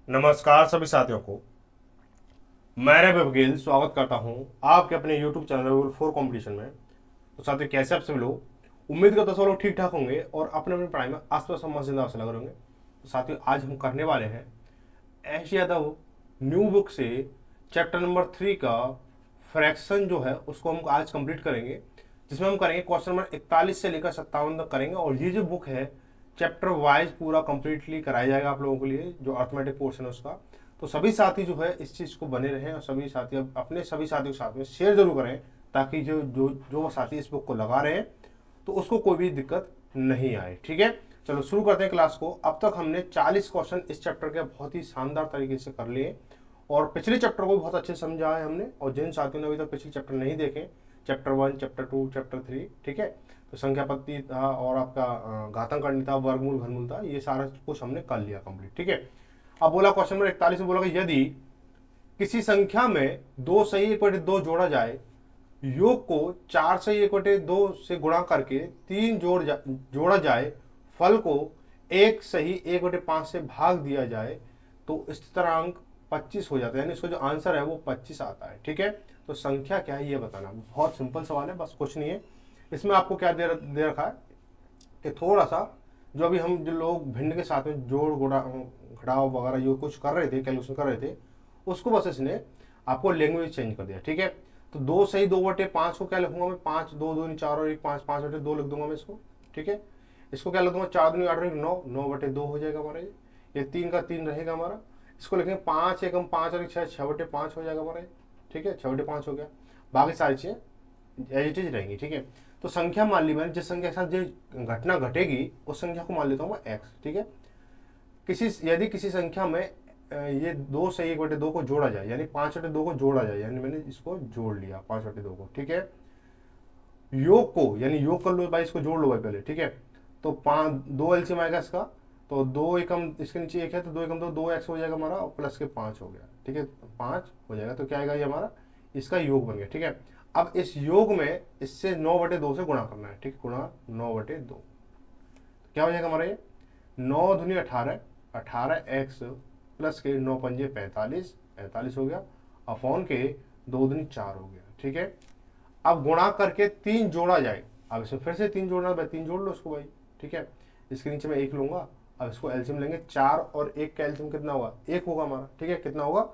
नमस्कार सभी साथियों को। मैं रवि बघेल स्वागत करता हूं आपके अपने YouTube चैनल लेवल 4 कंपटीशन में। तो साथियों, कैसे आप सभी लोग? उम्मीद करता हूं सब लोग ठीक ठाक होंगे और अपने अपनी पढ़ाई में आसपास मजेदार से लगे होंगे। तो साथियों, आज हम करने वाले हैं एश यादव न्यू बुक से चैप्टर नंबर 3 का फ्रैक्शन जो है उसको हम आज कंप्लीट करेंगे, जिसमें हम करेंगे क्वेश्चन नंबर 41 से लेकर 57 तक करेंगे। और ये जो बुक है चैप्टर वाइज पूरा कंप्लीटली कराया जाएगा आप लोगों के लिए, जो अर्थमेटिक पोर्शन है उसका। तो सभी साथी जो है इस चीज़ को बने रहें और सभी साथी अपने सभी साथियों के साथ में शेयर जरूर करें, ताकि जो जो जो साथी इस बुक को लगा रहे हैं तो उसको कोई भी दिक्कत नहीं आए। ठीक है, चलो शुरू करते हैं क्लास को। अब तक हमने 40 क्वेश्चन इस चैप्टर के बहुत ही शानदार तरीके से कर लिए और पिछले चैप्टर को भी बहुत अच्छे से समझा है हमने। और जिन साथियों ने अभी तक पिछले चैप्टर नहीं देखे, चैप्टर 1, चैप्टर 2, चैप्टर 3, ठीक है, तो संख्या पत्ती था और आपका घातांक करनी था, वर्गमूल घनमूल था, ये सारा कुछ हमने कर लिया कंप्लीट। ठीक है, अब बोला क्वेश्चन नंबर 41 में बोला कि यदि किसी संख्या में 2 सही 1/2 जोड़ा जाए, योग को 4 सही 1/2 से गुणा करके 3 जोड़ा जाए, फल को 1 सही 1/5 से भाग दिया जाए, तो स्थिरांक 25 हो जाता है। यानी इसका जो आंसर है वो 25 आता है। ठीक है, तो संख्या क्या है ये बताना। बहुत सिंपल सवाल है, बस कुछ नहीं है इसमें। आपको क्या दे रखा है कि थोड़ा सा जो अभी हम जो लोग भिंड के साथ में जोड़ गुणा घटाव वगैरह जो कुछ कर रहे थे, कैलकुलेशन कर रहे थे, उसको बस इसने आपको लैंग्वेज चेंज कर दिया। ठीक है, तो 2 सही 2/5 को क्या लिखूंगा मैं? 5 2 2 4 और 1 5 5/2 लिख दूंगा मैं इसको। ठीक है, इसको क्या लिख दूंगा? 4 दूनी 8 9 9/2 हो जाएगा हमारा। ये 3 का 3 रहेगा हमारा। इसको लिखेंगे 5 एकम 5 और 6 6/5 हो जाएगा हमारा। ठीक है, 6/5 हो गया। बाकी सारी चीजें एज इट इज रहेंगी। ठीक है, तो संख्या मान ली मैंने, जिस संख्या के साथ जो घटना घटेगी उस संख्या को मान लेता हूँ मैं एक्स। ठीक है, यदि किसी संख्या में ये 2 से 1/2 को जोड़ा जाए, यानी 5/2 को जोड़ा जाए, यानी मैंने इसको जोड़ लिया 5/2 को। ठीक है, योग को यानी योग कर लो भाई, इसको जोड़ लो भाई पहले। ठीक है, तो 2 एलसीएम आएगा इसका, तो 2 एकम इसके नीचे 1 है, तो 2 एकम 2 एक्स हो जाएगा हमारा, और प्लस के 5 हो गया। ठीक है, 5 हो जाएगा, तो क्या आएगा ये हमारा, इसका योग बन गया। ठीक है, अब इस योग में इससे 9/2 से गुणा करना है। ठीक है, गुणा 9/2 क्या हो जाएगा हमारा ये? 9 दूनी 18, 18x प्लस के 9 पंजे 45, 45 हो गया, अपॉन के 2 दूनी 4 हो गया। ठीक है, अब गुणा करके 3 जोड़ा जाए। अब इसमें फिर से 3 जोड़ना, भाई 3 जोड़ लो इसको भाई। ठीक है, इसके नीचे मैं 1 लूंगा। अब इसको एल्सियम लेंगे, 4 और 1 का एल्सियम कितना होगा? 1 होगा हमारा। ठीक है, कितना होगा?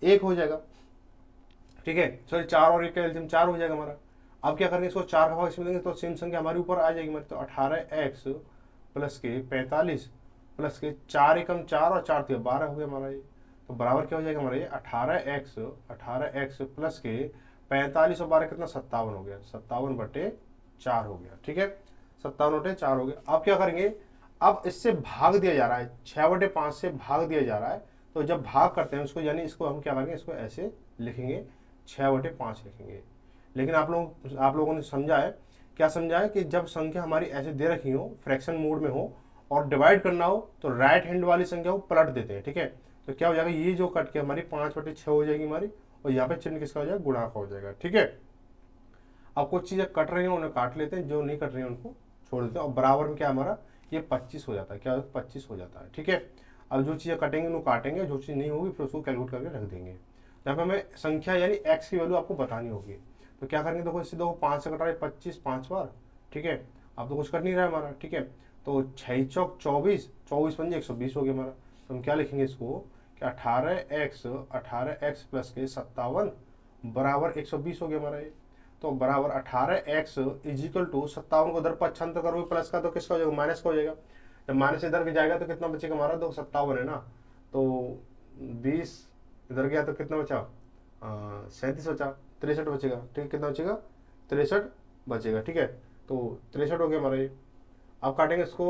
1 हो जाएगा। ठीक है, सॉरी 4 और 1 का एल्सियम 4 हो जाएगा हमारा। अब क्या करेंगे, इसको 4 का भाग इसमें देंगे तो सेम संख्या हमारी ऊपर आ जाएगी हमारी। तो 18x प्लस के 45 प्लस के 4 एकम 4 और 4 3 12 हो गया हमारा ये। तो बराबर क्या हो जाएगा हमारा ये? 18x प्लस के 45 और 12 कितना? 57 हो गया। 57/4 हो गया। ठीक है, 57/4 हो गया। अब क्या करेंगे, अब इससे भाग दिया जा रहा है, 6/5 से भाग दिया जा रहा है। तो जब भाग करते हैं उसको, यानी इसको हम क्या करेंगे, इसको ऐसे लिखेंगे, 6/5 लिखेंगे। लेकिन आप लोगों ने समझा है, क्या समझा है कि जब संख्या हमारी ऐसे दे रखी हो, फ्रैक्शन मोड में हो और डिवाइड करना हो, तो राइट हैंड वाली संख्या को पलट देते हैं। ठीक है, तो क्या हो जाएगा, ये जो कट के हमारी 5/6 हो जाएगी हमारी, और यहाँ पे चिन्ह किसका हो जाएगा? गुणा का हो जाएगा। ठीक है, अब कुछ चीजें कट रही हैं उन्हें काट लेते हैं, जो नहीं कट रही हैं उनको छोड़ देते हैं, और बराबर में क्या हमारा ये 25 हो जाता है। क्या 25 हो जाता है। ठीक है, अब जो चीज़ें कटेंगे उनको काटेंगे, जो चीज़ नहीं होगी फिर उसको कैलकुलेट करके रख देंगे। यहाँ पे हमें संख्या यानी एक्स की वैल्यू आपको बतानी होगी। तो क्या करेंगे, देखो इससे देखो 5 से कटा रहे 25 5 बार। ठीक है, अब तो कुछ कर नहीं रहा है हमारा। ठीक है, तो 6 चौक 24, 24 पंजे 120 हो गया हमारा। तो हम क्या लिखेंगे इसको कि 18x प्लस के 57 बराबर 120 हो गया हमारा ये। तो बराबर 18x इजिकल टू 57 को इधर पक्षांतर करोगे प्लस का, तो किसका हो जाएगा? माइनस का हो जाएगा। जब माइनस इधर के जाएगा तो कितना बचेगा हमारा? तो 57 है ना, तो 20 इधर गया तो कितना बचा? 37 बचा, 63 बचेगा। ठीक है, कितना बचेगा? 63 बचेगा। ठीक है, तो 63 हो गया हमारा ये। अब काटेंगे इसको,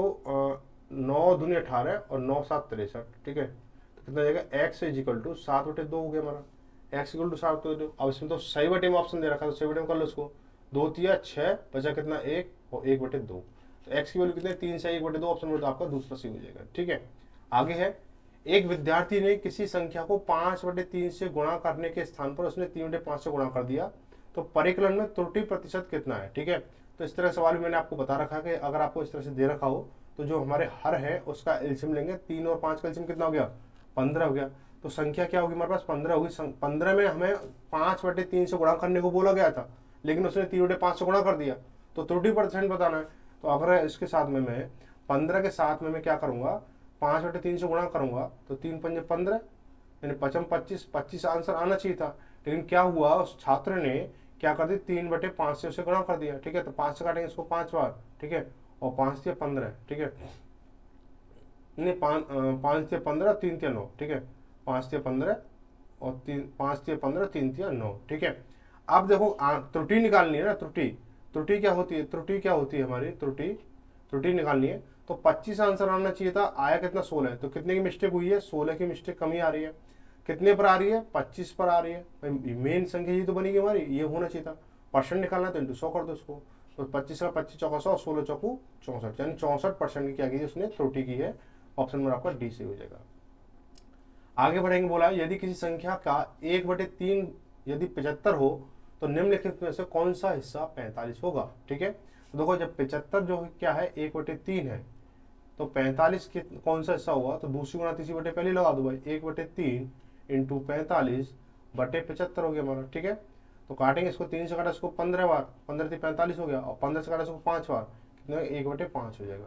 9 दूनी 18 और 9 7 63। ठीक है, तो कितना जाएगा? एक्स इजिकल टू 7/2 हो गया हमारा। X equal to 7/2। अब इसमें तो सही बटे में ऑप्शन दे रखा है, तो सही बटे में कर लो इसको। 2 तिया 6 बचा कितना? 1 और 1/2। तो एक्स की वैल्यू कितनी? 3 से 1/2 ऑप्शन में, तो आपका दूसरा सी हो जाएगा। ठीक है, आगे है, एक विद्यार्थी ने किसी संख्या को 5/3 से गुणा करने के स्थान पर उसने 3/5 से गुणा कर दिया, तो परिकलन में त्रुटि प्रतिशत कितना है? ठीक है, तो इस तरह सवाल भी मैंने आपको बता रखा है कि अगर आपको इस तरह से दे रखा हो तो जो हमारे हर है उसका एल्सियम लेंगे। 3 और 5 का एल्सियम कितना हो गया? 15 हो गया। तो संख्या क्या होगी हमारे पास, 15 होगी। 15 में हमें 5/3 से गुणा करने को बोला गया था, लेकिन उसने 3/5 से गुणा कर दिया। तो त्रुटि परसेंट बताना है। तो अगर इसके साथ में मैं 15 के साथ में मैं क्या करूंगा, 5/3 से गुणा करूंगा, तो 3×5 = 15, यानी 5×5 = 25 आंसर आना चाहिए था। लेकिन क्या हुआ, उस छात्र ने क्या कर दी, 3/5 से उसे गुणा कर दिया। ठीक है, तो 5 से काटेंगे इसको 5 बार। ठीक है, और 5×3 = 15। ठीक है, नहीं 5×3 = 15, 3×3 = 9। ठीक है, 5×3 = 15 और 5×3 = 15, 3×3 = 9। ठीक है, अब देखो त्रुटि निकालनी है ना, त्रुटि। त्रुटि क्या होती है, त्रुटि क्या होती है हमारी, त्रुटि, त्रुटि निकालनी है। तो 25 आंसर आना चाहिए था, आया कितना, 16। तो कितने की मिस्टेक हुई है, 16 की मिस्टेक कमी आ रही है। कितने पर आ रही है, 25 पर आ रही है। मेन संख्या ये तो बनेगी हमारी, ये होना चाहिए था। परसेंट निकालना तो × 100 कर दो उसको। तो 25 का 25 चौका 100, 16 चौकू 64, यानी 64% की क्या की उसने त्रुटि की है। ऑप्शन नंबर आपका डी से हो जाएगा। आगे बढ़ेंगे, बोला यदि किसी संख्या का 1/3 यदि 75 हो तो निम्नलिखित में से कौन सा हिस्सा 45 होगा। ठीक है, तो देखो जब 75 जो क्या है 1/3 है, तो 45 कौन सा हिस्सा होगा, तो दूसरी गुणा तीसरी बटे पहले लगा दो भाई, 1/3 × 45/75 हो गया हमारा। ठीक है, तो काटेंगे इसको, 3 से काटा इसको 15 बार, 15 से 45 हो गया, और 15 से काटा इसको 5 बार, कितना 1/5 हो जाएगा।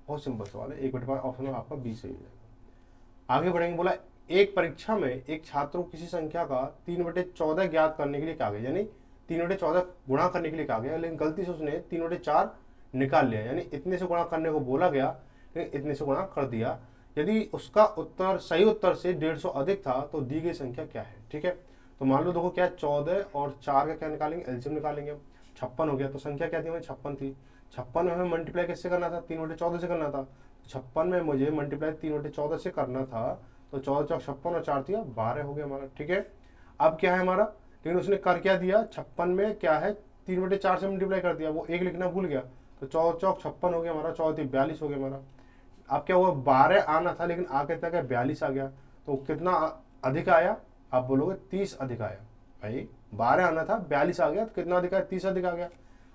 बहुत सिंपल सवाल है, 1/5 ऑप्शन आपका बी सही हो जाएगा। आगे बढ़ेंगे, बोला एक परीक्षा में एक छात्र को किसी संख्या का 3/14 ज्ञात करने के लिए कहा गया, यानी 3/14 गुणा करने के लिए कहा गया, लेकिन गलती से उसने 3/4 निकाल लिया, यानी इतने से गुणा करने को बोला गया लेकिन इतने से गुणा कर दिया। यदि उसका उत्तर सही उत्तर से 150 अधिक था तो दी गई संख्या क्या है। ठीक है, तो मान लो देखो क्या 14 और 4 का क्या निकालेंगे, एलसीएम निकालेंगे। 56 हो गया, तो संख्या क्या थी हमें, 56 थी। 56 में हमें मल्टीप्लाई किससे करना था, 3/14 से करना था। 56 में मुझे मल्टीप्लाई 3/14 से करना था, तो 14 × 56 और 4 दिया 12 हो गया हमारा। ठीक है, अब क्या है हमारा, लेकिन उसने कर क्या दिया, 56 में क्या है 3/4 से मल्टीप्लाई कर दिया, वो एक लिखना भूल गया। तो 14 × 56 हो गया हमारा, 14 × 42 हो गया हमारा। अब क्या हुआ, 12 आना था लेकिन आगे तक 42 आ गया, तो कितना अधिक आया, आप बोलोगे 30 अधिक आया। भाई 12 आना था, 42 आ गया, तो कितना अधिक आया, 30 अधिक आ गया।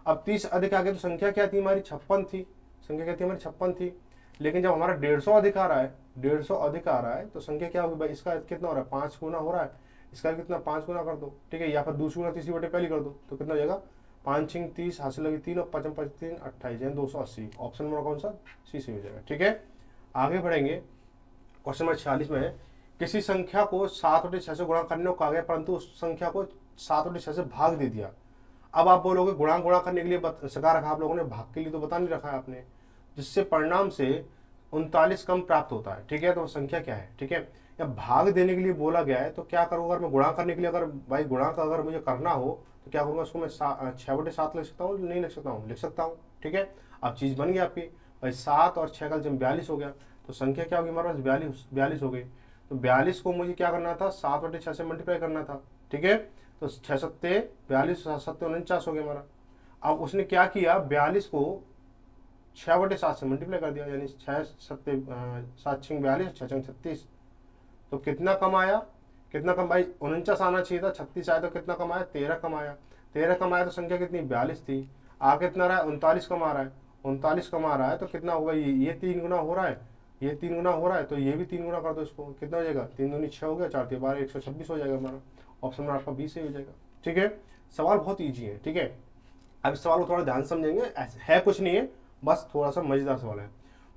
अब 30 अधिक आ गया तो संख्या क्या थी हमारी, 56 थी। संख्या क्या थी हमारी, 56 थी। लेकिन जब हमारा 150 अधिक आ रहा है, 150 अधिक आ रहा है, तो संख्या क्या होगी भाई, इसका कितना हो रहा है, 5 गुना हो रहा है, इसका कितना 5 गुना कर दो। ठीक है, या फिर दूसरी गुना तीसरी बटे पहली कर दो, तो कितना हो जाएगा, 5×6 = 30, हासिल लगी 3 और 5×5 = 3 28, यानी 280। ऑप्शन नंबर कौन सा, सी से हो जाएगा। ठीक है, आगे बढ़ेंगे, क्वेश्चन नंबर 46 में है, किसी संख्या को 7/6 से गुणा करने को कहा गया, परंतु उस संख्या को 7/6 से भाग दे दिया। अब आप बोलोगे गुणा करने के लिए सका रखा आप लोगों ने, भाग के लिए तो बता नहीं रखा है आपने, जिससे परिणाम से 39 कम प्राप्त होता है। ठीक है, तो वो संख्या क्या है। ठीक है, या भाग देने के लिए बोला गया है, तो क्या करूँगा, अगर मैं गुणा करने के लिए, अगर भाई गुणा का अगर मुझे करना हो तो क्या करूँगा, उसको मैं 6/7 लिख सकता हूँ, नहीं लिख सकता हूँ, लिख सकता हूँ। ठीक है, अब चीज़ बन गई आपकी, भाई 7 और 6 का जब 42 हो गया, तो संख्या क्या होगी हमारे पास, 42 हो गई। तो 42 को मुझे क्या करना था, 7/6 से मल्टीप्लाई करना था। ठीक है, तो 6×7 = 42, 7×7 = 49 हो गया हमारा। अब उसने क्या किया, 42 को 6/7 से मल्टीप्लाई कर दिया, यानी 7×6 = 42, 6×6 = 36। तो कितना कम आया, कितना कम भाई, 49 आना चाहिए था, 36 आया, तो कितना कम आया, 13 कम आया। 13 कम आया तो संख्या कितनी, 42 थी। आगे कितना रहा है, 39 कम आ रहा है। 39 कम आ रहा है तो कितना होगा, ये 3 गुना हो रहा है, ये 3 गुना हो रहा है, तो ये भी 3 गुना कर दो इसको, कितना हो जाएगा, 3 दूनी 6 हो गया, 4 × 12 126 हो जाएगा हमारा। ऑप्शन नंबर आपका बी से हो जाएगा। ठीक है, सवाल बहुत ईजी है। ठीक है, अब इस सवाल को थोड़ा ध्यान समझेंगे, है कुछ नहीं है, बस थोड़ा सा मजेदार सवाल है।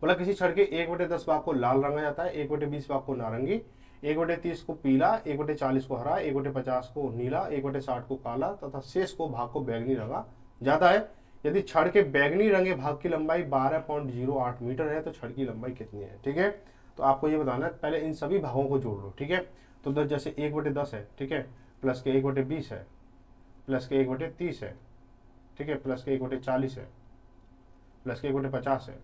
बोला किसी छड़ के 1/10 भाग को लाल रंगा जाता है, 1/20 भाग को नारंगी, 1/30 को पीला, 1/40 को हरा, 1/50 को नीला, 1/60 को काला तथा शेष को भाग को बैगनी रंगा जाता है। यदि छड़ के बैगनी रंगे भाग की लंबाई 12.08 मीटर है तो छड़ की लंबाई कितनी है। ठीक है, तो आपको ये बताना है, पहले इन सभी भागों को जोड़ लो। ठीक है, तो 10 जैसे 1/10 है, ठीक है, प्लस के 1/20 है, प्लस के 1/30 है, ठीक है, प्लस के 1/40 है, प्लस के 1/50 है,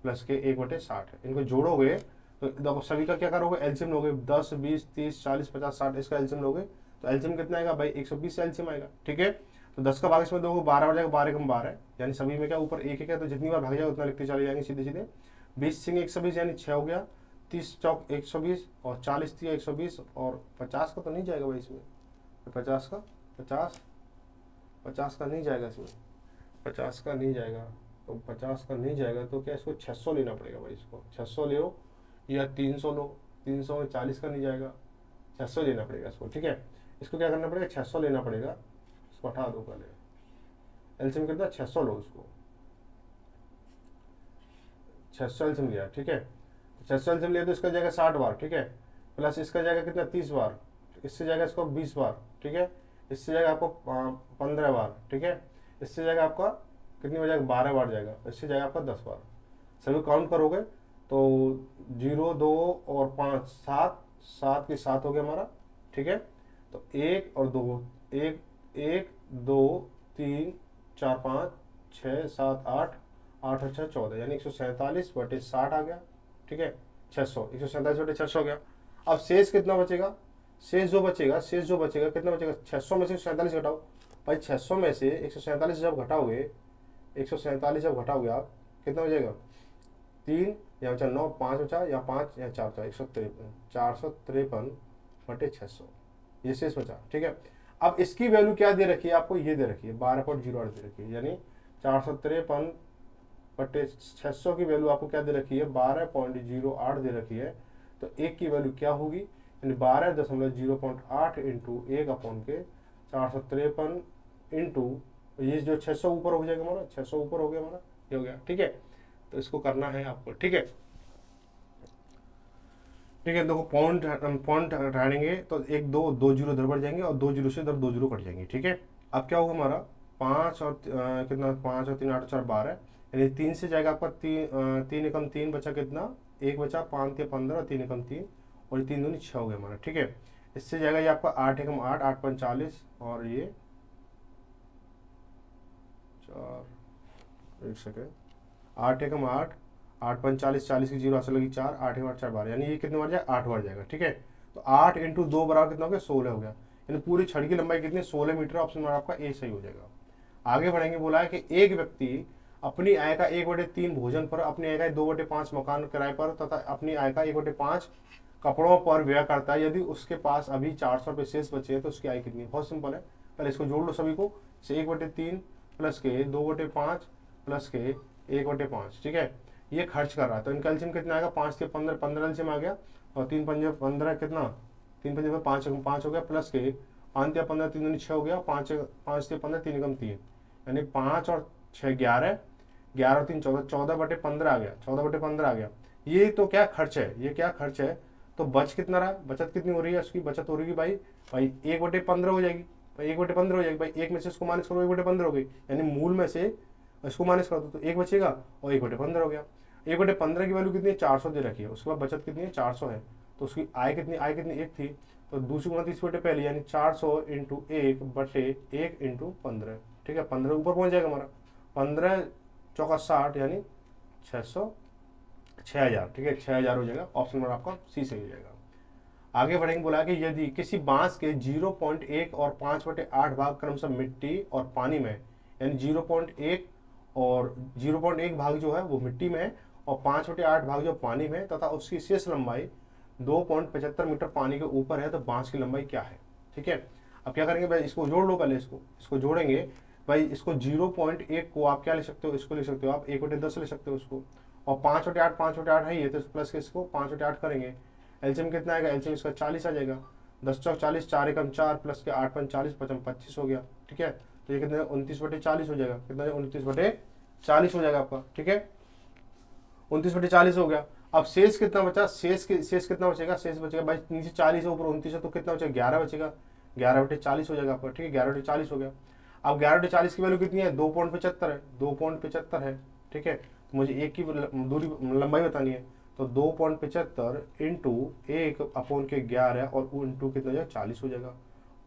प्लस के 1/60 है। इनको जोड़ोगे तो देखो सभी का क्या करोगे, एलसीएम लोगे, 10 20 30 40 50 60, इसका एलसीएम लोगे तो एलसीएम कितना आएगा भाई, 120 एलसीएम आएगा। ठीक है, तो 10 का भाग इसमें दोगे 12 हो जाएगा, 12 कम 12 है, यानी सभी में क्या ऊपर एक है, तो जितनी बार भाग जाएगा उतना लिखते चले जाएंगे सीधे सीधे। 20 सिंह 120 यानी 6 हो गया, 30 चौक 120 और 40 थी 120, और 50 का तो नहीं जाएगा भाई इसमें, 50 का 50 का नहीं जाएगा इसमें, 50 का नहीं जाएगा, तो 50 का नहीं जाएगा तो क्या इसको 600 लेना पड़ेगा भाई, इसको 600 ले लो या 300 लो, 300 में 40 का नहीं जाएगा, 600 लेना पड़ेगा इसको। ठीक है, इसको क्या करना पड़ेगा, 600 लेना पड़ेगा। इसको हटा दो पहले, एलसीएम कितना 600 लो उसको, 600 एलसीएम लिया। ठीक है, 600 एलसीएम लिया तो इसका जाएगा 60 बार। ठीक है, प्लस इसका जाएगा कितना 30 बार, इससे जाएगा इसको 20 बार। ठीक है, इससे जाएगा आपको 15 बार। ठीक है, इससे जाएगा आपका कितनी बार जाएगा, 12 बार जाएगा। इससे जाएगा आपका 10 बार। सभी काउंट करोगे तो 0, 2 और 5, 7, 7 के 7 हो गया हमारा। ठीक है, तो 1 और 2, 1, 1, 2, 3, 4, 5, 6, 7, 8, 8 और 6 14, यानी 147/60 आ गया। ठीक है, 600, 147/600 हो गया। अब शेष कितना बचेगा, शेष जो बचेगा कितना बचेगा, 600 में से 147 घटाओ भाई। 600 में से 147 जब घटाओगे, 147 जब घटाओगे आप, कितना हो जाएगा, 3 या बचा 9, 5 बचा, या 5 या 4 बचा, 153, 453/600 ये शेष बचा। ठीक है, अब इसकी वैल्यू क्या दे रखी है आपको, ये दे रखी है 12.08 दे रखी है, यानी 453/600 की वैल्यू आपको क्या दे रखी है, 12.08 दे रखी है। तो एक की वैल्यू क्या होगी, यानी 12.08 इंटू 1/के 453 इंटू ये जो 600 ऊपर हो जाएगा हमारा, 600 ऊपर हो गया हमारा, ये हो गया। ठीक है, तो इसको करना है आपको। ठीक है, ठीक है, देखो पॉइंट हटाएंगे तो 1, 2, 2 जीरो इधर बढ़ जाएंगे और 2 जीरो से इधर 2 जीरो कट जाएंगे। ठीक है, अब क्या होगा हमारा 5 और कितना, 5 और 3 8 4 12, यानी 3 से जाएगा आपका 3 एकम 3 बचा, कितना 1 बचा, 5 या 15, 3 एकम 3 और 3 दूनी 6 हो गया हमारा। ठीक है, इससे जाएगा ये आपका 8 एकम 8, 8 5 40 और ये 4, 1 सेकेंड, 8 एकम 8, 8 5 40, 40 की जीरो आंसर लगी 4, 8 8 4 12, यानी ये कितने बार जाएगा, 8 बार जाएगा। ठीक है, तो 8 इंटू 2 बराबर कितना हो गया, 16 हो गया, यानी पूरी छड़ की लंबाई कितनी, 16 मीटर। ऑप्शन नंबर आपका ए सही हो जाएगा। आगे बढ़ेंगे, बोला है कि एक व्यक्ति अपनी आय का 1/3 भोजन पर, अपनी आय का 2/5 मकान किराए पर तथा अपनी आय का 1/5 कपड़ों पर व्यय करता है। यदि उसके पास अभी 400 रुपये शेष बचे हैं तो उसकी आय कितनी है। बहुत सिंपल है, पहले इसको जोड़ लो सभी को, 1/3 प्लस के 2/5 प्लस के 1/5। ठीक है, ये खर्च कर रहा है तो इनका एलसीएम कितना आएगा, 5 से 15, 15 एलसीएम आ गया, और 3 पंजे 15 कितना, 3 पंजे 5 हो गया, प्लस के 5 या 15, 3 दूनी 6 हो गया, 5 से 15, 3 एकम 3, यानी 5 और 6 11, 11 और 3 14, 14/15 आ गया, 14/15 आ गया। ये तो क्या खर्च है, ये क्या खर्च है, तो बच कितना रहा, बचत कितनी हो रही है, उसकी बचत हो रही है भाई 1/15 हो जाएगी भाई, 1/15 हो जाएगी भाई। एक में से इसको माइनस करो, 1/15 हो गई, यानी मूल में से इसको माइनस कर दो तो 1 बचेगा और 1/15 हो गया। 1/15 की वैल्यू कितनी है, 400 दे रखी है, उसके बाद बचत कितनी है, 400 है, तो उसकी आय कितनी, 1 थी, तो दूसरी गुणा तीसरी बटे पहली, यानी 400 इंटू 1/1 इंटू 15। ठीक है, 15 ऊपर पहुंच जाएगा हमारा, 15 चौका 60, यानी 600, 6000। ठीक है, 6000 हो जाएगा। ऑप्शन नंबर आपका सी सही हो जाएगा। आगे बढ़ेंगे, बोला कि यदि किसी बांस के 0.1 और 5/8 भाग क्रमशः मिट्टी और पानी में, यानी 0.1 और 0.1 भाग जो है वो मिट्टी में है और 5/8 भाग जो पानी में, तथा उसकी शेष लंबाई 2.75 मीटर पानी के ऊपर है, तो बांस की लंबाई क्या है। ठीक है, अब क्या करेंगे भाई, इसको जोड़ लो पहले, इसको जोड़ेंगे भाई। इसको 0.1 को आप क्या ले सकते हो, इसको ले सकते हो आप 1/10 ले सकते हो उसको, और 5/8 है ये, तो प्लस के इसको 5/8 करेंगे, एलसीएम कितना आएगा, एलसीएम इसका 40 आ जाएगा, 10 चौक 40, 4 एकम 4 प्लस के 8 5 40, 25 हो गया। ठीक है, तो ये कितना 29/40 हो जाएगा, कितना 29/40 हो जाएगा आपका। ठीक है, 29/40 हो गया। अब शेष कितना बचा, शेष कितना बचेगा, शेष बचेगा भाई, नीचे 40 है ऊपर 29 है, तो कितना बचेगा, 11 बचेगा, 11/40 हो जाएगा आपका। ठीक है, 11/40 हो गया। अब 11/40 की वैल्यू कितनी है, 2.75 है, 2.75 है। ठीक है, तो मुझे एक की दूरी लंबाई बतानी है, तो 2.75 इंटू 1/11 और इंटू कितना हो जाएगा, 40 हो जाएगा।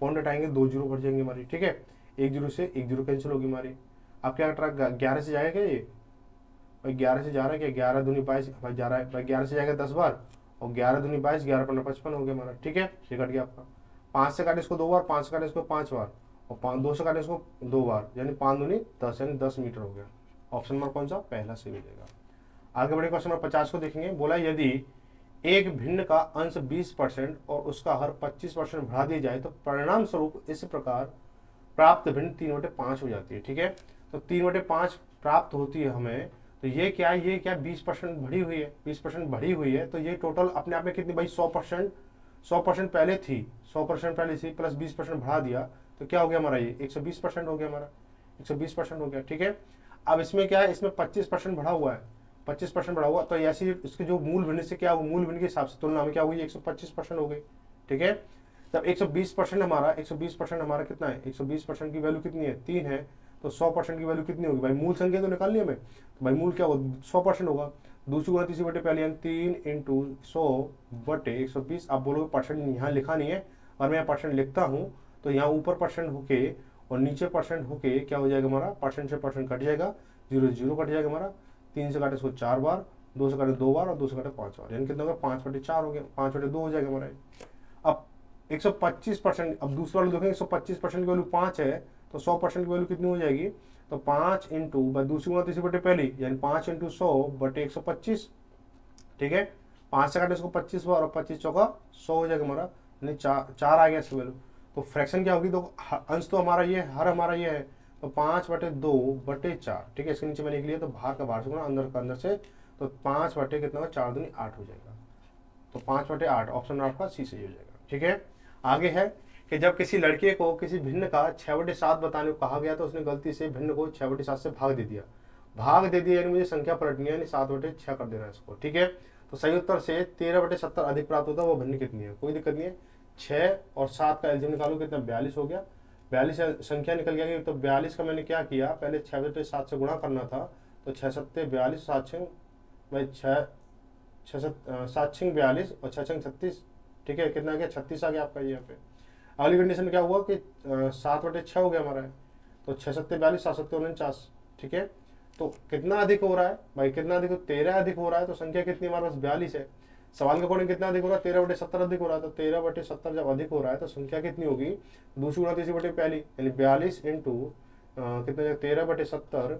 पॉइंट हटाएंगे, 2 जीरो बढ़ जाएंगे हमारी। ठीक है, 1 जीरो से 1 जीरो कैंसिल होगी हमारी। अब क्या कट रहा है, 11 से जाएगा क्या ये भाई, 11 से जा रहा है क्या, 11 दूनी 22 भाई, जा रहा है भाई, 11 से जाएगा 10 बार, और 11 दूनी 22, 11 15 55 हो गया हमारा। ठीक है, ये कट गया आपका। 5 से काटे इसको 2 बार, 5 से काटे इसको 5 बार, और 2 से काटे इसको 2 बार, यानी 5 दूनी 10, यानी 10 मीटर हो गया। ऑप्शन नंबर कौन सा, पहला सही हो जाएगा। आगे बढ़े, क्वेश्चन नंबर 50 को देखेंगे। बोला यदि एक भिन्न का अंश 20% और उसका हर 25% बढ़ा दिया जाए तो परिणाम स्वरूप इस प्रकार प्राप्त भिन्न 3/5 हो जाती है। ठीक है, तो 3/5 प्राप्त होती है हमें, तो ये क्या है, ये क्या 20% बढ़ी हुई है, 20% बढ़ी हुई है। तो ये टोटल अपने आप में कितनी भाई 100%, 100% पहले थी, 100% पहले थी प्लस 20% बढ़ा दिया, तो क्या हो गया हमारा ये 120% हो गया हमारा, 120% हो गया। ठीक है, अब इसमें क्या है, इसमें 25% बढ़ा हुआ है, 25% बढ़ा हुआ, तो ऐसी इसके जो मूल भिन्न से क्या हुआ, मूल भिन्न के हिसाब से तुलना में क्या हुई 125% हो गई। ठीक है, तब 120% हमारा, 120% हमारा कितना है, 120% की वैल्यू कितनी है 3 है, तो 100% की वैल्यू कितनी होगी भाई, मूल संख्या तो निकालनी है हमें, तो भाई मूल क्या होगा 100% होगा, दूसरी गुणा तीसरी बटे पहले 3 इंटू 100/120। आप बोलोगे परसेंट यहाँ लिखा नहीं है, और मैं परसेंट लिखता हूँ तो यहाँ ऊपर परसेंट होके और नीचे परसेंट होके क्या हो जाएगा हमारा, परसेंट से परसेंट कट जाएगा, 0 कट जाएगा हमारा, 3 से काटे इसको 4 बार, 2 से काटे 2 बार और 2 से काटे 5 बार, यानी कितना होगा 5/4 हो गया, 5/2 हो जाएगा हमारा। अब 125%, अब दूसरा वाले देखेंगे 125% की वैल्यू 5 है, तो 100% की वैल्यू कितनी हो जाएगी, तो 5 इंटू दूसरी गुणा तीसरी बटे पहली, यानी 5 इंटू 100/125। ठीक है, 5 से काटे इसको 25 बार और 25 चौका 100 हो जाएगा हमारा, यानी 4 आ गया इसकी वैल्यू। तो फ्रैक्शन क्या होगी, तो अंश तो हमारा ये हर हमारा ये है, तो 5/2/4। ठीक है, इसके नीचे मैंने लिख लिया, तो बाहर का बाहर से गुणा अंदर का अंदर से, तो 5 बटे कितना होगा 4 दूनी 8 हो जाएगा, तो 5/8 ऑप्शन आपका सी सही हो जाएगा। ठीक है, आगे है कि जब किसी लड़के को किसी भिन्न का 6/7 बताने को कहा गया तो उसने गलती से भिन्न को 6/7 से भाग दे दिया, यानी मुझे संख्या पलटनी है, यानी 7/6 कर देना है इसको। ठीक है, तो सही उत्तर से 13/70 अधिक प्राप्त होता है, वो भिन्न कितनी है, कोई दिक्कत नहीं है। 6 और 7 का एलसीएम निकालो, कितना 42 हो गया, 42 संख्या निकल गया। तो 42 का मैंने क्या किया, पहले 6/7 से गुणा करना था, तो 6×7 = 42, 7×6 भाई 7×6 = 42 और 6×6 = 36। ठीक है, कितना आ गया 36 आ गया आपका यहाँ पे। अगली कंडीशन में क्या हुआ कि 7/6 हो गया हमारा है, तो 6×7 = 42, 7×7 = 49। ठीक है, तो कितना अधिक हो रहा है भाई, कितना अधिक, 13 अधिक हो रहा है, तो संख्या कितनी हमारे पास 42 है। सवाल के अकॉर्डिंग कितना अधिक हो रहा है, 13/70 अधिक हो रहा है, तो 13/70 जब अधिक हो रहा है तो संख्या कितनी होगी, दूसरी गुणा तीसरी बटे पहली, यानी 42 इंटू कितना 13/70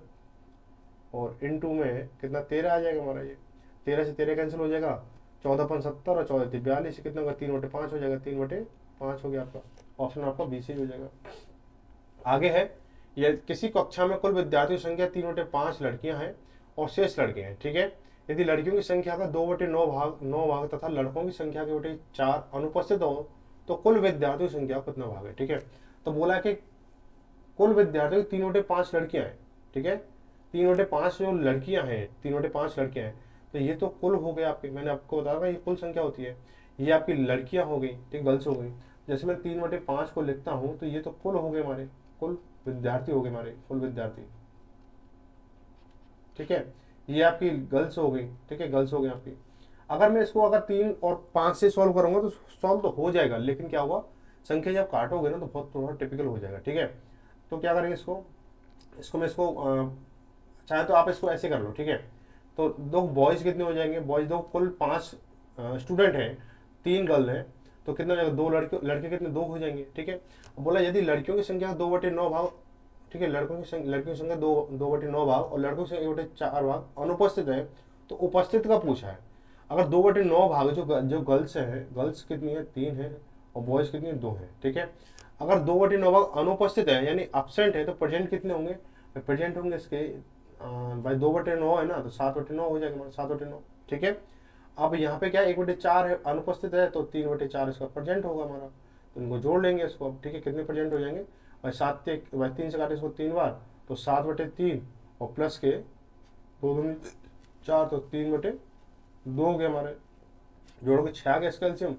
और इंटू में कितना 13 आ जाएगा हमारा, ये 13 से 13 कैंसिल हो जाएगा, 14×5 = 70 और 14×3 = 42, कितना होगा 3/5 हो जाएगा, 3/5 हो गया आपका, ऑप्शन आपका बी से हो जाएगा। आगे है, यह किसी कक्षा में कुल विद्यार्थियों की संख्या 3/5 लड़कियां हैं और शेष लड़के हैं। ठीक है, यदि लड़कियों की संख्या का 2/9 भाग तथा लड़कों की संख्या के 4 अनुपस्थित हो तो कुल विद्यार्थियों की संख्या कितना भाग है। ठीक है, तो बोला कि कुल विद्यार्थियों की 3/5 लड़कियां हैं। ठीक है, 3/5 जो लड़कियां हैं, 3/5 लड़कियां हैं, तो ये तो कुल हो गए आपके, मैंने आपको बताया ये कुल संख्या होती है, ये आपकी लड़कियां हो गई, ठीक, गर्ल्स हो गई। जैसे मैं 3/5 को लिखता हूं तो ये तो कुल हो गए हमारे, कुल विद्यार्थी हो गए हमारे, कुल विद्यार्थी। ठीक है, ये आपकी गर्ल्स हो गई। ठीक है, गर्ल्स हो गई आपकी। अगर मैं इसको अगर 3 और 5 से सॉल्व करूंगा तो सॉल्व तो हो जाएगा, लेकिन क्या होगा संख्या जब काटोगे ना तो बहुत थोड़ा टिपिकल हो जाएगा। ठीक है, तो क्या करेंगे इसको, मैं इसको चाहे तो आप इसको ऐसे कर लो। ठीक है, तो दो बॉयज कितने हो जाएंगे, बॉयज दो कुल 5 स्टूडेंट हैं, 3 गर्ल हैं, तो कितना हो जाएगा, 2 लड़के, लड़के कितने 2 हो जाएंगे। ठीक है, बोला यदि लड़कियों की संख्या 2/9 भाग, ठीक है, लड़कियों की संख्या 2/9 भाग और लड़कों की संख्या 1/4 भाग अनुपस्थित है, तो उपस्थित का पूछा है। अगर 2/9 भाग जो गर्ल्स है, गर्ल्स कितनी है 3 है और बॉयज कितनी है 2 है। ठीक है, अगर 2/9 भाग अनुपस्थित है यानी एब्सेंट है, तो प्रेजेंट कितने होंगे, प्रेजेंट होंगे इसके भाई 2/9 है ना, तो 7/9 हो जाएगा, 7/9। ठीक है, अब यहाँ पे क्या 1/4 है अनुपस्थित है, तो 3/4 इसका प्रेजेंट होगा हमारा, तो इनको जोड़ लेंगे इसको। ठीक है, कितने प्रेजेंट हो जाएंगे भाई, 3 से काटे इसको 3 बार, तो 7/3 और प्लस के 2×4, तो 3/2 हो गया हमारे, जोड़ो के 6 आ गया इसका एलसीएम,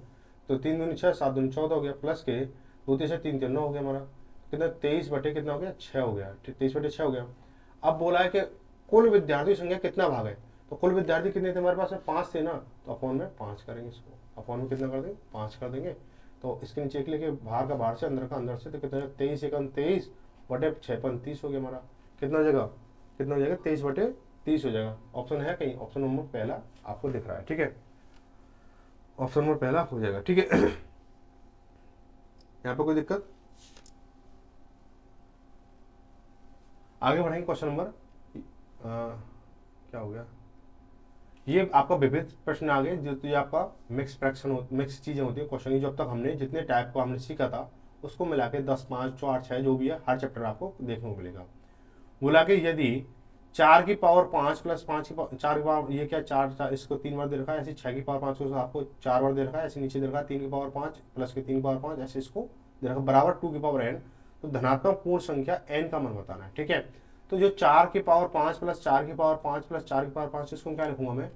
तो 3×6 7×14 हो गया, प्लस के 2×3 9 हो गया हमारा, कितना 23 बटे कितना हो गया 6 हो गया, 23/6 हो गया। अब बोला है कि कुल विद्यार्थी संख्या कितना भाग है, तो कुल विद्यार्थी कितने थे हमारे पास में 5 थे ना, तो अपॉन में 5 करेंगे इसको, अपॉन में कितना कर देंगे 5 कर देंगे। तो इसके नीचे एक लेके बाहर का बाहर से अंदर का अंदर से, तो कितना 23×1 बटे 6×30 हो गया हमारा, कितना हो जाएगा, 23/30 हो जाएगा। ऑप्शन है कहीं, ऑप्शन नंबर पहला आपको दिख रहा है। ठीक है, ऑप्शन नंबर पहला हो जाएगा। ठीक है, यहाँ पे कोई दिक्कत, आगे बढ़ेंगे। क्वेश्चन नंबर क्या हो गया, ये आपका विविध प्रश्न आ गए, जो ये आपका मिक्स फ्रैक्शन मिक्स चीजें होती है क्वेश्चन की। जो अब तक हमने जितने टाइप को हमने सीखा था उसको मिला के 10, 5, 4, 6 जो भी है हर चैप्टर आपको देखने को मिलेगा। बोला कि यदि 4 की पावर 5 प्लस 5 की पावर 4 की पावर, ये क्या 4 इसको 3 बार दे रखा है, ऐसे 6 की पावर 5 को आपको 4 बार दे रखा है, ऐसे नीचे दे रखा है 3 की पावर 5 प्लस के 3 की पावर 5, ऐसे इसको दे रखा बराबर 2 की पावर n। तो धनात्मक पूर्ण संख्या n का मान बताना है, ठीक है। तो जो 4 की पावर 5 प्लस 4 की पावर 5 प्लस 4 की पावर 5, इसको क्या लिखूंगा मैं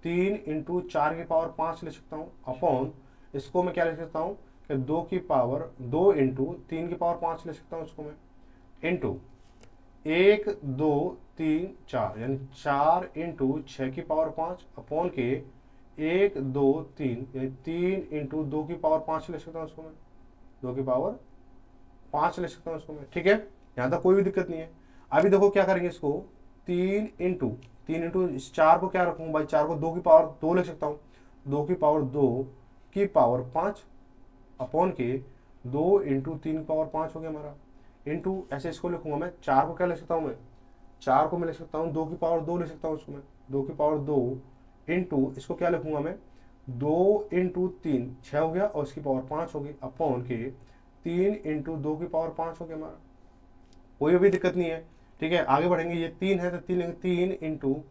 3 इंटू 4 की पावर 5 लिख सकता हूँ, अपॉन इसको मैं क्या लिख सकता हूँ कि 2 की पावर 2 इंटू 3 की पावर 5 लिख सकता हूँ इसको मैं, इंटू 1 2 3 4, यानी 4 इंटू 6 की पावर 5 अपॉन के 1 2 3, यानी 3 इंटू 2 की पावर 5 ले सकता हूँ उसको मैं, 2 की पावर 5 ले सकता हूँ उसको मैं, ठीक है। यहाँ तक कोई भी दिक्कत नहीं है। अभी देखो क्या करेंगे इसको, 3 इंटू इस 4 को क्या रखूंगा भाई, 4 को 2 की पावर 2 लिख सकता हूँ, 2 की पावर 2 की पावर 5 अपॉन के 2 इंटू 3 की पावर 5 हो गया हमारा, इंटू ऐसे इसको लिखूंगा मैं, 4 को क्या लिख सकता हूँ मैं, 4 को मैं लिख सकता हूँ 2 की पावर 2 लिख सकता हूँ उसको मैं, 2 की पावर 2 इंटू इसको क्या लिखूंगा मैं, 2 इंटू 3 6 हो गया और इसकी पावर 5 होगी, अपॉन के 3 इंटू 2 की पावर 5 हो गया हमारा, कोई भी दिक्कत नहीं है, ठीक है। आगे बढ़ेंगे, ये 3 है तो 3 इंटू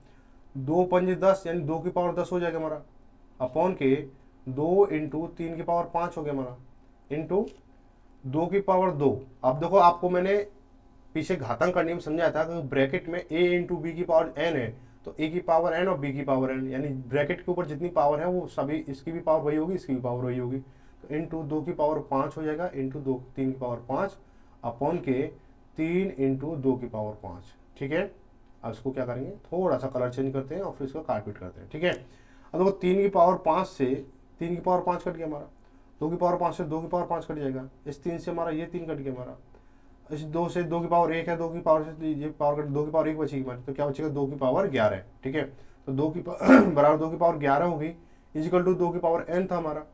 2 पंजे 10, यानी 2 की पावर 10 हो जाएगा हमारा, अपॉन के 2 इंटू 3 की पावर 5 हो गया हमारा, इंटू 2 की पावर 2। अब देखो आपको मैंने पीछे घातांक करने में समझाया था कि ब्रैकेट में a इंटू बी की पावर n है, तो a की पावर n और b की पावर n, यानी ब्रैकेट के ऊपर जितनी पावर है वो सभी, इसकी भी पावर वही होगी, इसकी भी पावर वही होगी, तो इंटू 2 की पावर 5 हो जाएगा, इंटू 3 की पावर 5 अपॉन के 3 इंटू 2 की पावर 5, ठीक है। अब इसको क्या करेंगे, थोड़ा सा कलर चेंज करते हैं और फिर इसको काट पीट करते हैं, ठीक है। अब देखो 3 की पावर 5 से 3 की पावर 5 कट गया हमारा, 2 की पावर 5 से 2 की पावर 5 कट जाएगा, इस 3 से हमारा ये 3 कट गया हमारा, इस 2 से 2 की पावर 1 है, 2 की पावर से ये पावर कट, 2 की पावर 1 बचेगी हमारी, तो क्या बचेगा 2 की पावर 11 है, ठीक है। तो 2 की बराबर 2 की पावर 11 होगी, इजिकल टू 2 की पावर n था हमारा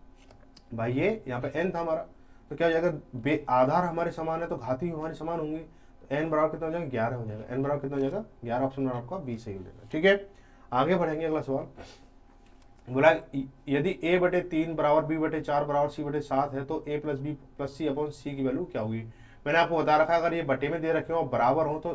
भाई, ये यहाँ पे n था हमारा, तो क्या हो जाएगा, आधार हमारे समान है तो घाती हमारी समान होंगी, तो n बराबर कितना हो जाएगा 11 हो जाएगा, n बराबर कितना हो जाएगा 11, ऑप्शन में आपका बी सही हो जाएगा, ठीक है। आगे बढ़ेंगे, अगला सवाल बोला यदि a बटे 3 बराबर b बटे 4 बराबर c बटे 7 है तो a plus b plus c upon c की वैल्यू क्या होगी। मैंने आपको बता रखा है अगर ये बटे में दे रखे हो और बराबर हो तो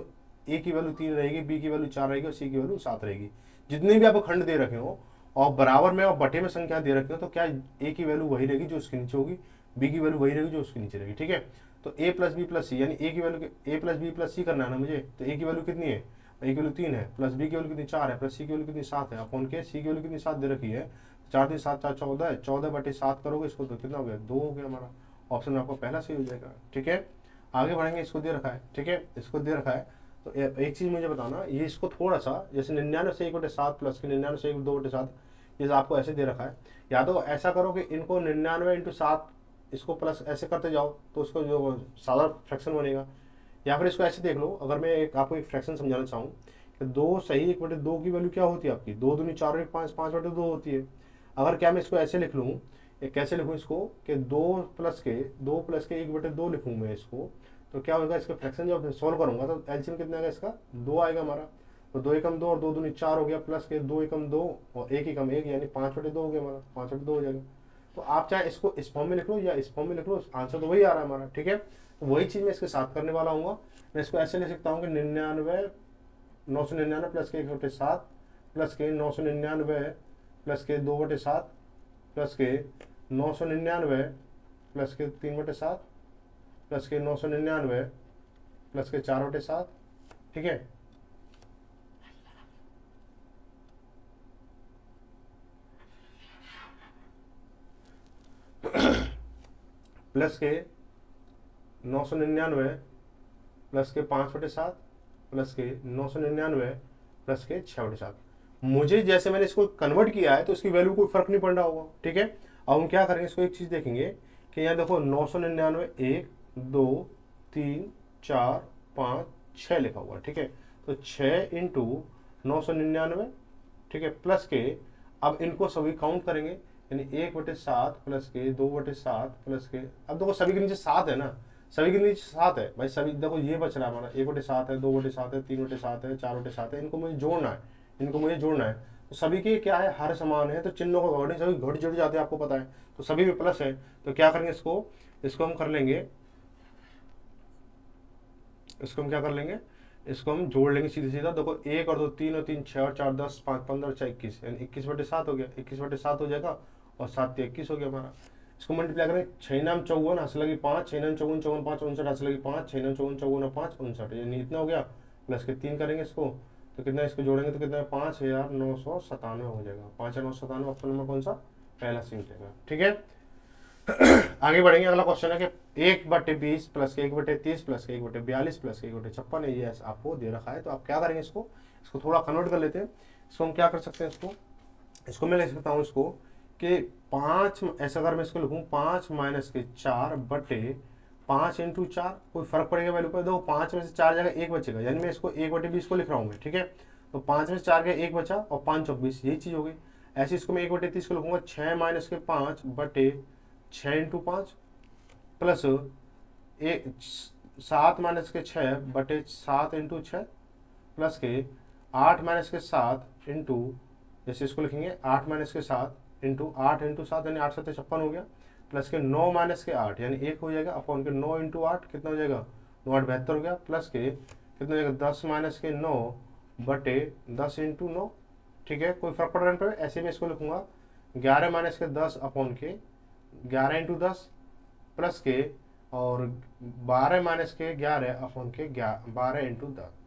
a की वैल्यू 3 रहेगी, b की वैल्यू 4 रहेगी और c की वैल्यू 7 रहेगी। जितने भी आपको खंड दे रखे हो और बराबर में और बटे में संख्या दे रखे हो तो क्या a की वैल्यू वही रहेगी जो उसके नीचे होगी, b की वैल्यू वही रहेगी जो उसके नीचे रहेगी, ठीक है। तो a plus b plus c, यानी a की वैल्यू a plus b plus c करना है ना मुझे, तो a की वैल्यू कितनी है, a की वैल्यू 3 है, प्लस b की वैल्यू कितनी 4 है, प्लस c की वैल्यू कितनी 7 है, अपॉन के c की वैल्यू कितनी 7 दे रखी है, 4 3 7 4 14 है, 14 बटे 7 करोगे इसको तो कितना हो गया 2 हो गया हमारा, ऑप्शन में आपका पहला सही हो जाएगा, ठीक है। आगे बढ़ेंगे, इसको दे रखा है, ठीक है, इसको दे रखा है, तो एक चीज़ मुझे बताना, ये इसको थोड़ा सा जैसे 99 से 1/7 प्लस के 99 से 2/7, जैसे आपको ऐसे दे रखा है, या तो ऐसा करो कि इनको 99 इंटू 7 इसको प्लस ऐसे करते जाओ तो उसको जो सादा फ्रैक्शन बनेगा, या फिर इसको ऐसे देख लो, अगर मैं आपको एक फ्रैक्शन समझाना चाहूँ कि 2 सही 1/2 की वैल्यू क्या होती है आपकी, 2 दूनी 4 और 1 5, 5/2 होती है। अगर क्या मैं इसको ऐसे लिख लूँ, कैसे लिखूँ इसको कि 2 प्लस के 1/2 लिखूँ मैं इसको, तो क्या होगा इसका फ्रैक्शन जब सॉल्व करूंगा तो एलसीएम कितना आएगा इसका 2 आएगा हमारा, तो 2 एकम 2 और 2 दूनी 4 हो गया, प्लस के 2 एकम 2 और 1 एकम 1, यानी 5/2 हो गया हमारा, 5/2 हो जाएगा। तो आप चाहे इसको इस फॉर्म में लिख लो या इस फॉर्म में लिख लो, आंसर तो वही आ रहा है हमारा, ठीक है। तो वही चीज़ मैं इसके साथ करने वाला हूँ, मैं इसको ऐसे ले सकता हूँ कि 999 प्लस के 1/7 प्लस के 999 प्लस के 2/7 प्लस के 999 प्लस के 3/7 प्लस के 999 प्लस के 4/7, ठीक है। प्लस के 999 प्लस के 5/7 प्लस के 999 प्लस के 6/7। मुझे जैसे मैंने इसको कन्वर्ट किया है तो इसकी वैल्यू कोई फर्क नहीं पड़ रहा होगा, ठीक है। अब हम क्या करेंगे, इसको एक चीज़ देखेंगे कि यहाँ देखो 999 1 2 3 4 5 6 लिखा हुआ है, ठीक है। तो 6 इंटू 999, ठीक है, प्लस के, अब इनको सभी काउंट करेंगे, यानी 1/7 प्लस के 2/7 प्लस के, अब देखो सभी के नीचे 7 है ना, सभी के नीचे 7 है भाई, सभी देखो ये बच रहा है हमारा 1/7 है, 2/7 है, 3/7 है, 4/7 है, इनको मुझे जोड़ना है, इनको मुझे जोड़ना है। तो सभी के क्या है, हर समान है, तो चिन्हों को अकॉर्डिंग सभी घट जुड़ जाते हैं, आपको पता है, तो सभी में प्लस है, तो क्या करेंगे इसको हम कर लेंगे, इसको हम क्या कर लेंगे, इसको हम जोड़ लेंगे सीधे सीधा। देखो 1 और 2 3 और 3 6 और 4 10 5 15 6 21, यानी 21/7 हो गया। 21/7 हो जाएगा और 7 तो 21 हो गया हमारा। इसको मल्टीप्लाई करें, 6 नाम 54 हंस लगी 5, 6 नाम 54 54 5 59 हंस लगी 5, 6 नाम 54 54 5 59, यानी इतना हो गया। प्लस के 3 करेंगे इसको तो कितना, इसको जोड़ेंगे तो कितना 5997 हो जाएगा। 5997 ऑप्शन नंबर कौन सा, पहला सी मिलेगा। ठीक है, आगे बढ़ेंगे। अगला क्वेश्चन है कि 1/20 प्लस के 1/30 प्लस के 1/42 प्लस के 1/56 है, ये आपको दे रखा है। तो आप क्या करेंगे, इसको थोड़ा कन्वर्ट कर लेते हैं। इसको हम क्या कर सकते हैं, इसको मैं लिख सकता हूँ इसको कि 5, ऐसा अगर मैं इसको लिखूँ 5 माइनस के 4/5 इंटू 4, कोई फर्क पड़ेगा वैल्यू पर। देखो 5 में से 4 जगह 1 बचेगा, यानी मैं इसको 1/20 को लिख रहा हूँ मैं। ठीक है, तो 5 में से 4 गया 1 बचा और 5 24, यही चीज़ हो गई। ऐसे इसको मैं 1/30 को लिखूंगा 6 माइनस के 5/6 इंटू 5 प्लस 7 माइनस के 6/7 इंटू 6 प्लस के 8 माइनस के 7 इंटू, जैसे इसको लिखेंगे 8 माइनस के 7 इंटू 8 इंटू 7, यानी 8 7 56 हो गया। प्लस के 9 माइनस के 8 यानी 1 हो जाएगा, अपॉन के 9 इंटू 8 कितना हो जाएगा, 9 8 72 हो गया। प्लस के कितना हो जाएगा 10 माइनस के 9/10 इंटू 9। ठीक है, कोई फर्क पड़ रहा है पे, ऐसे में इसको लिखूंगा 11 माइनस के 10 अपॉन के 11 इंटू 10 प्लस के और 12 माइनस के 11 अपॉन के 12 इंटू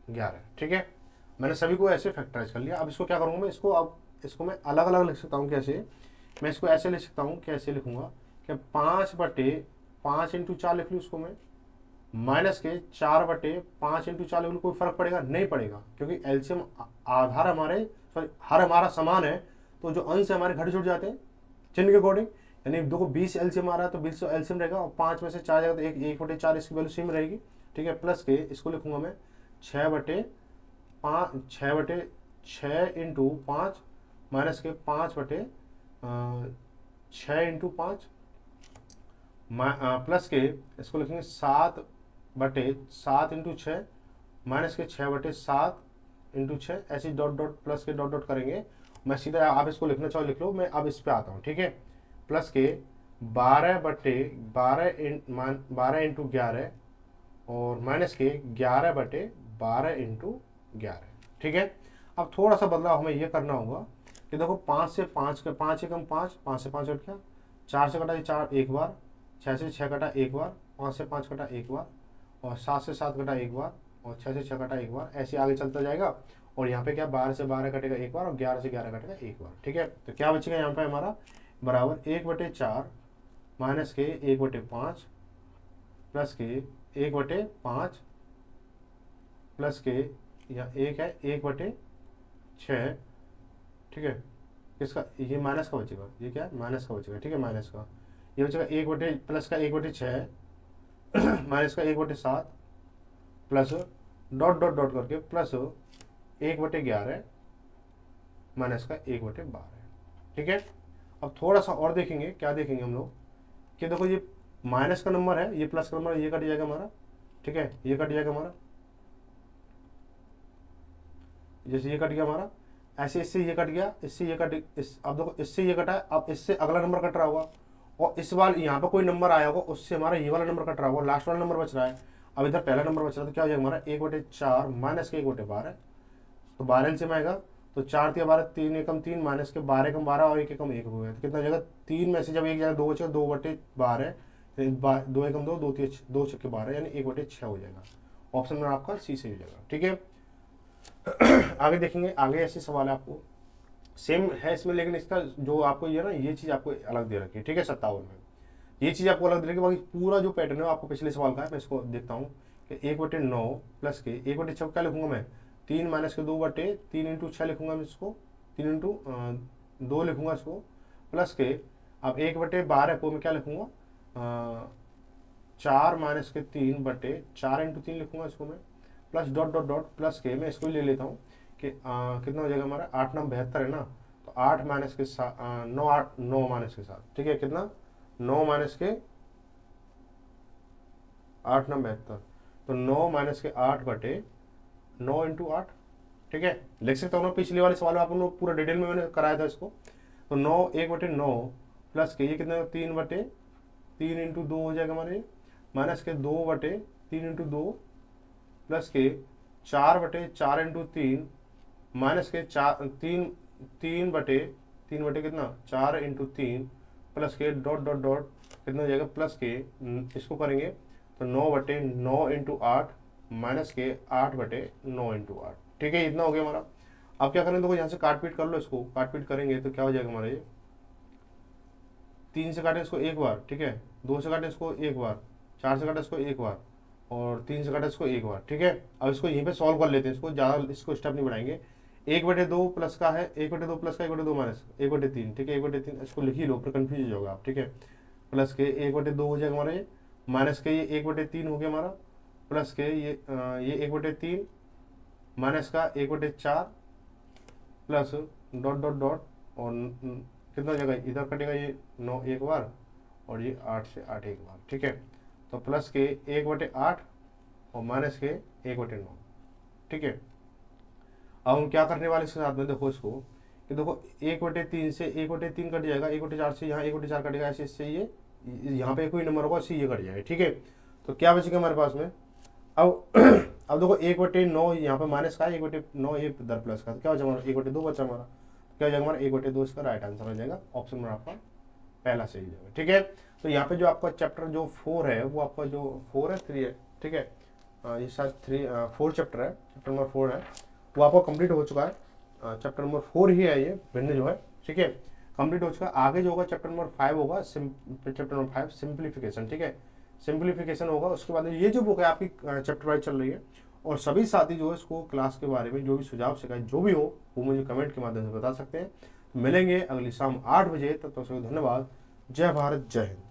11। ठीक है, मैंने सभी को ऐसे फैक्टराइज कर लिया। अब इसको क्या करूँगा मैं, इसको मैं अलग अलग लिख सकता हूँ। कैसे, मैं इसको ऐसे लिख सकता हूँ, कैसे लिखूंगा कि 5/5 इंटू 4 लिख लूँ इसको मैं, माइनस के 4/5 इंटू 4 लिख लूँ। कोई फर्क पड़ेगा नहीं पड़ेगा, क्योंकि एलसीएम आधार हमारे, सॉरी हर हमारा समान है, तो जो अंश हमारे घट जुट जाते हैं चिन्ह के अकॉर्डिंग। यानी देखो 20 एलसीएम आ रहा है तो 20 एलसीएम रहेगा, और 5 में से 4 जाएगा तो 1/4 इसकी वैल्यू सेम रहेगी। ठीक है, प्लस के इसको लिखूंगा मैं 6/6 इंटू 5 माइनस के 5/6 इंटू 5 प्लस के इसको लिखेंगे 7/7 इंटू 6 माइनस के 6/7 इंटू 6, ऐसे डॉट डॉट प्लस के डॉट डॉट करेंगे। मैं सीधा, आप इसको लिखना चाहो लिख लो, मैं अब इस पे आता हूँ। ठीक है, प्लस के 12 इंटू 11 और माइनस के 11/12 इंटू 11। ठीक है, अब थोड़ा सा बदलाव हमें यह करना होगा कि देखो 5 से 5 का 5 एकम 5, 5 से 5 कट गया, 4 से कटा 4 एक बार, 6 से 6 कटा एक बार, 5 से 5 कटा एक बार, और 7 से 7 कटा एक बार, और 6 से 6 कटा एक बार, ऐसे आगे चलता जाएगा। और यहाँ पे क्या 12 से 12 कटेगा एक बार और 11 से 11 कटेगा एक बार। ठीक है, तो क्या बचेगा यहाँ पे हमारा, बराबर 1/4 माइनस के 1/5 प्लस के 1/5 प्लस के यहाँ एक है 1/6। ठीक है, किसका, ये माइनस का बचेगा, ये क्या है माइनस का बचेगा। ठीक है, माइनस का ये बचेगा 1 प्लस का 1/6 माइनस का 1/7 प्लस डॉट डॉट डॉट करके प्लस 1/11 माइनस का 1/12। ठीक है, अब थोड़ा सा और देखेंगे, क्या देखेंगे हम लोग कि देखो ये माइनस का नंबर है, ये प्लस का नंबर है, ये कट जाएगा हमारा। ठीक है, ये कट जाएगा हमारा, जैसे ये कट गया हमारा, ऐसे इससे ये कट गया, इससे ये कट, अब देखो इससे ये कटा है, अब इससे अगला नंबर कट रहा होगा, और इस बार यहाँ पर कोई नंबर आया होगा, उससे हमारा ये वाला नंबर कट रहा होगा, लास्ट वाला नंबर बच रहा है। अब इधर पहला नंबर बच रहा है, तो क्या हो जाएगा हमारा 1/4 माइनस के 1/12, तो 12 से आएगा, तो 4 3 12, 3 एकम 3 माइनस के 12 एकम 12 और 1 एकम 1 हो गया, तो कितना हो जाएगा 3 में से जब एक जाएगा 2 बचेगा, 2/12, 2 एकम 2, 2 6 12, यानी 1/6 हो जाएगा। ऑप्शन में आपका सी सही हो जाएगा। ठीक है, आगे देखेंगे, आगे ऐसे सवाल है आपको सेम है इसमें, लेकिन इसका जो आपको ये ना, ये चीज़ आपको अलग दे रखी है। ठीक है, 57 में ये चीज़ आपको अलग दे रखी है, बाकी पूरा जो पैटर्न है आपको पिछले सवाल का है। मैं इसको देखता हूँ कि 1/9 प्लस के 1/6 क्या लिखूंगा मैं, 3 माइनस के 2/3 इंटू 6 लिखूंगा मैं इसको, 3 इंटू 2 लिखूंगा इसको, प्लस के अब 1/12 को मैं क्या लिखूंगा, 4 माइनस के 3/4 इंटू 3 लिखूंगा इसको मैं, plus dot dot dot plus के मैं इसको ले लेता हूँ कि कितना हो जाएगा हमारा 8 9 72 है ना, तो 8 माइनस के 9 माइनस के 7। ठीक है, कितना 9 माइनस के 8 9 72, तो 9 माइनस के 8/9 इंटू 8। ठीक है, लिख सकता हूँ ना, पिछले वाले सवाल में आप लोग पूरा डिटेल में मैंने कराया था इसको। तो 9 1/9 प्लस के ये कितना 3/3 इंटू 2 हो जाएगा हमारे, माइनस के 2/3 इंटू 2 प्लस के 4/4 इंटू 3 माइनस के 3 बटे कितना 4 इंटू 3 प्लस के डॉट डॉट डॉट कितना हो जाएगा प्लस के इसको करेंगे तो 9/9 इंटू 8 माइनस के 8/9 इंटू 8। ठीक है, इतना हो गया हमारा। अब क्या करेंगे, देखो यहाँ से काट पीट कर लो, इसको काट पीट करेंगे तो क्या हो जाएगा हमारा ये 3 से काटे इसको एक बार, ठीक है, 2 से काटे इसको एक बार, 4 से काटे इसको एक बार और 3 से काटे इसको एक बार। ठीक है, अब इसको यहीं पे सॉल्व कर लेते हैं, इसको ज़्यादा इसको स्टेप नहीं बढ़ाएंगे। 1/2 प्लस का है 1/2 प्लस का 1/2 माइनस 1/3। ठीक है, 1/3 इसको लिख ही लो, फिर कन्फ्यूज हो जाओगे आप। ठीक है, प्लस के 1/2 हो जाएगा हमारा ये, माइनस के ये 1/3 हो गया हमारा, प्लस के ये 1/3 माइनस का 1/4 प्लस डॉट डॉट डॉट और कितना हो जाएगा, इधर कटेगा ये 9 एक बार और ये 8 से 8 एक बार। ठीक है, तो प्लस के 1/8 और माइनस के 1/9। ठीक है, अब हम क्या करने वाले इसके साथ में, देखो इसको कि देखो 1/3 से 1/3 कट जाएगा, 1/4 से यहाँ 1/4 कटेगा, ऐसे इससे ये यहाँ पे कोई नंबर होगा इससे ये कट जाएगा। ठीक है, तो क्या बचेगा हमारे पास में अब अब देखो 1/9 यहाँ पे माइनस का 1/9 ये इधर प्लस का, तो क्या हो जाएगा 1/2 बचा हमारा, क्या हो जाएगा हमारा 1/2 इसका राइट आंसर हो जाएगा, ऑप्शन में आपका पहला सही जाएगा। ठीक है, तो यहाँ पे जो आपका चैप्टर जो 4 है वो आपका जो 4 है 3 है। ठीक है, ये शायद 4 चैप्टर है, चैप्टर नंबर 4 है वो आपका कंप्लीट हो चुका है। चैप्टर नंबर 4 ही है ये भिन्न जो है। ठीक है, कंप्लीट हो चुका है। आगे जो होगा चैप्टर नंबर 5 होगा, चैप्टर नंबर 5 सिंप्लीफिकेशन। ठीक है, सिंप्लीफिकेशन होगा। उसके बाद ये जो बुक है आपकी चैप्टर वाइज चल रही है, और सभी साथी जो है इसको क्लास के बारे में जो भी सुझाव शिकायत जो भी हो वो मुझे कमेंट के माध्यम से बता सकते हैं। मिलेंगे अगली शाम 8 बजे, तब तक धन्यवाद। जय भारत, जय हिंद।